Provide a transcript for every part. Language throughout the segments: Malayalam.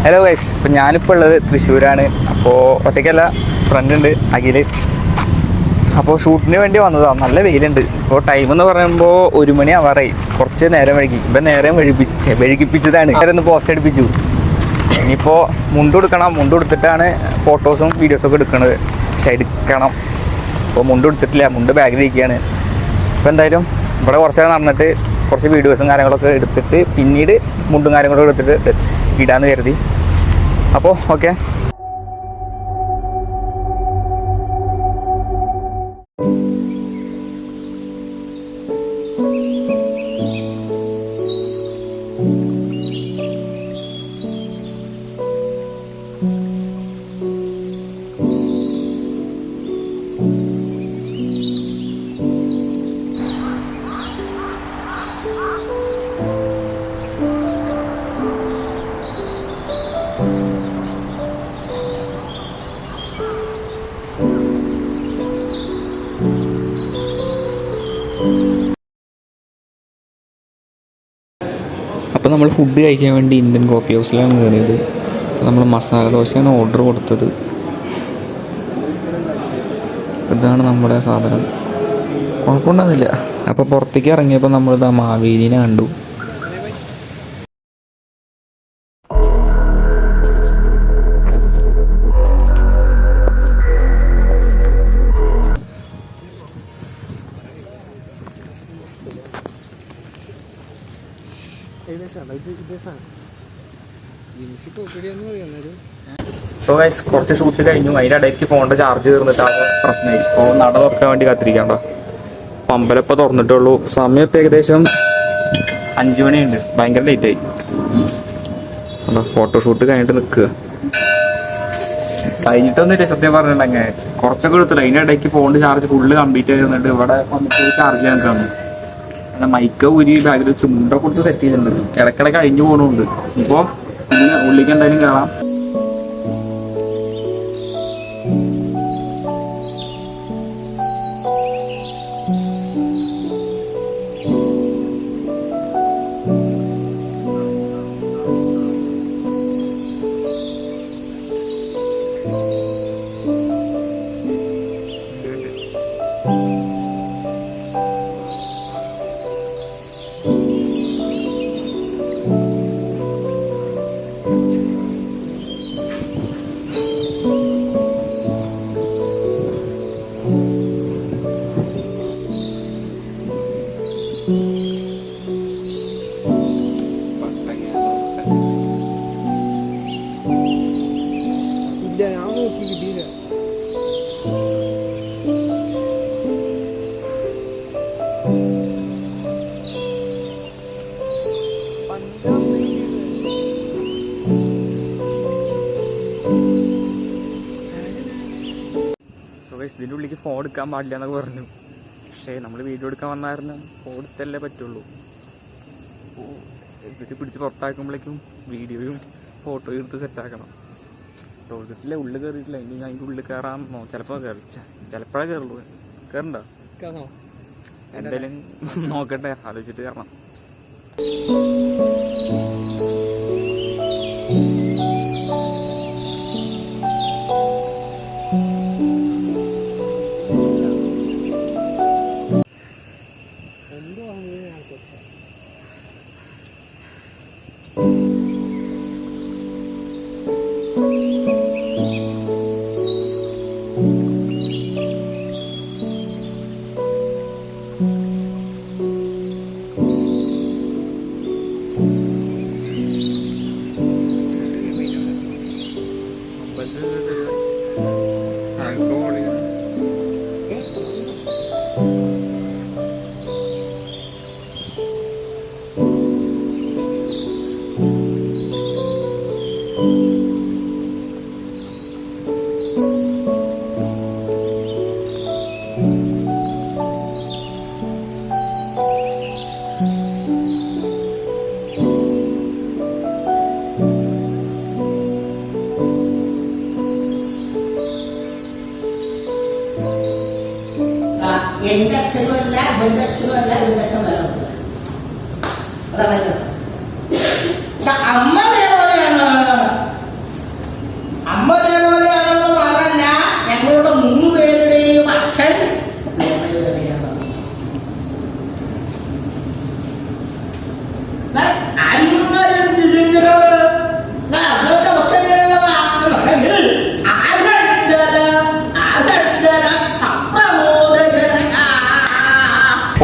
ഹലോ ഗൈസ്, ഇപ്പം ഞാനിപ്പോൾ ഉള്ളത് തൃശ്ശൂരാണ്. അപ്പോൾ ഒറ്റയ്ക്കല്ല, ഫ്രണ്ട് ഉണ്ട് അഖിൽ. അപ്പോൾ ഷൂട്ടിന് വേണ്ടി വന്നതാണ്. നല്ല വെയിലുണ്ട്. അപ്പോൾ ടൈം എന്ന് പറയുമ്പോൾ 1 മണി ആവാറായി. കുറച്ച് നേരം വൈകി. ഇപ്പം നേരം വൈകിപ്പിച്ചതാണ്. നേരെ ഒന്ന് പോസ്റ്റ് അടിപ്പിച്ചു. ഇനിയിപ്പോൾ മുണ്ട് കൊടുക്കണം. മുണ്ട് കൊടുത്തിട്ടാണ് ഫോട്ടോസും വീഡിയോസൊക്കെ എടുക്കുന്നത്. പക്ഷെ എടുക്കണം. അപ്പോൾ മുണ്ട് കൊടുത്തിട്ടില്ല. മുണ്ട് ബാഗിലിരിക്കുകയാണ്. ഇപ്പോൾ എന്തായാലും ഇവിടെ കുറച്ച് നേരം നടന്നിട്ട് കുറച്ച് വീഡിയോസും കാര്യങ്ങളൊക്കെ എടുത്തിട്ട് പിന്നീട് മുണ്ടും കാര്യങ്ങളൊക്കെ എടുത്തിട്ട് ഇടാന്ന് കരുതി. അപ്പോൾ ഓക്കെ. അപ്പോൾ നമ്മൾ ഫുഡ് കഴിക്കാൻ വേണ്ടി ഇന്ത്യൻ കോഫി ഹൗസിലാണ് കയറിയത്. അപ്പോൾ നമ്മൾ മസാല ദോശയാണ് ഓർഡർ കൊടുത്തത്. ഇതാണ് നമ്മുടെ സാധനം. കുഴപ്പമുണ്ടാകുന്നില്ല. അപ്പോൾ പുറത്തേക്ക് ഇറങ്ങിയപ്പോൾ നമ്മളിതാ മാവേലിനെ കണ്ടു. സോ ഗൈസ്, കുറച്ച് ഷൂട്ട് കഴിഞ്ഞു. അതിൻ്റെ ഇടയ്ക്ക് ഫോണിൻ്റെ ചാർജ് തീർന്നിട്ടാണ് പ്രശ്നമായി. അപ്പോൾ നട തുറക്കാൻ വേണ്ടി കാത്തിരിക്കാണ്ടോ. അമ്പലപ്പം തുറന്നിട്ടുള്ളൂ. സമയത്ത് ഏകദേശം 5 മണിയുണ്ട്. ഭയങ്കര ലേറ്റായി. അതാ ഫോട്ടോഷൂട്ട് കഴിഞ്ഞിട്ട് നിൽക്കുക. കഴിഞ്ഞിട്ടൊന്നുമില്ല സത്യം പറഞ്ഞിട്ടുണ്ടെങ്കിൽ. കുറച്ചൊക്കെ എടുത്തില്ല. അതിൻ്റെ ഇടയ്ക്ക് ഫോണിൻ്റെ ചാർജ് ഫുള്ള് കംപ്ലീറ്റ് ആയി തന്നിട്ട് ഇവിടെ വന്നിട്ട് ചാർജ് ചെയ്യാൻ തന്നു. അല്ല, മൈക്ക ഊരി ബാഗിൽ വെച്ച് മുണ്ടൊക്കെ കൊടുത്ത് സെറ്റ് ചെയ്തിട്ടുണ്ട്. ഇടയ്ക്കിടയ്ക്ക് കഴിഞ്ഞു പോകണമുണ്ട്. ഇപ്പോൾ ഉള്ളിലേക്ക് എന്തായാലും കാണാം. ഇതിൻ്റെ ഉള്ളിലേക്ക് ഫോൺ എടുക്കാൻ പാടില്ല എന്നൊക്കെ പറഞ്ഞു. പക്ഷേ നമ്മൾ വീഡിയോ എടുക്കാൻ വന്നായിരുന്നു. ഫോൺ എടുത്തല്ലേ പറ്റുള്ളൂ. അപ്പോൾ ഇവര് പിടിച്ച് പുറത്താക്കുമ്പോഴേക്കും വീഡിയോയും ഫോട്ടോയും എടുത്ത് സെറ്റാക്കണം. ടോയ്ലറ്റിലെ ഉള്ളിൽ കയറിയിട്ടില്ല. ഇനി ഞാൻ അതിൻ്റെ ഉള്ളിൽ കയറാമെന്നോ ചിലപ്പോൾ ചിലപ്പോഴേ കയറുള്ളൂ. കയറണ്ടോ? എന്തായാലും നോക്കട്ടെ, ആലോചിച്ചിട്ട് കയറണം. എന്റെ അച്ഛനും അല്ല ഇവന്റെ അച്ഛനും അല്ല ഇവന്റെ അച്ഛൻ വരാൻ അമ്മ വേറെ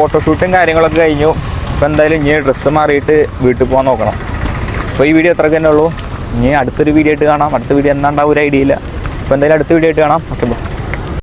ഫോട്ടോഷൂട്ടും കാര്യങ്ങളൊക്കെ കഴിഞ്ഞു. അപ്പോൾ എന്തായാലും ഇനി ഡ്രസ്സ് മാറിയിട്ട് വീട്ടിൽ പോകാൻ നോക്കണം. അപ്പോൾ ഈ വീഡിയോ അത്രയ്ക്ക് തന്നെ ഉള്ളൂ. ഇനി അടുത്തൊരു വീഡിയോ ആയിട്ട് കാണാം. അടുത്ത വീഡിയോ എന്താ ഉണ്ടാവും ഒരു ഐഡിയ ഇല്ല. അപ്പോൾ എന്തായാലും അടുത്ത വീഡിയോ ആയിട്ട് കാണാം. Okay bye.